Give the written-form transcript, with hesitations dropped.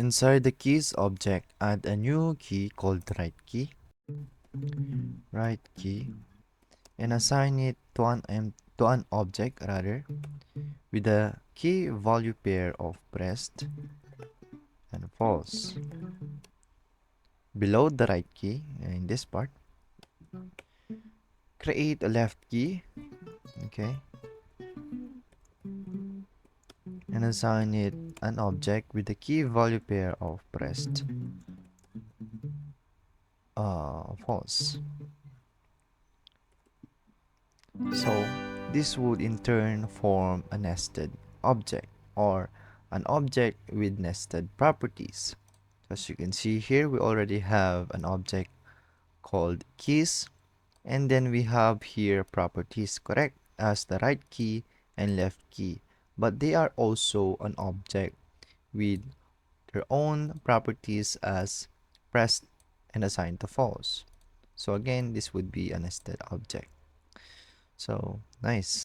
Inside the keys object, add a new key called right key, and assign it to an object with the key value pair of pressed and false. Below the right key, in this part, create a left key, okay, and assign it an object with the key value pair of pressed false. So this would in turn form a nested object, or an object with nested properties. As you can see here, we already have an object called keys, and then we have here properties, correct, as the right key and left key, but they are also an object with their own properties as pressed and assigned to false. So again, this would be a nested object. So nice.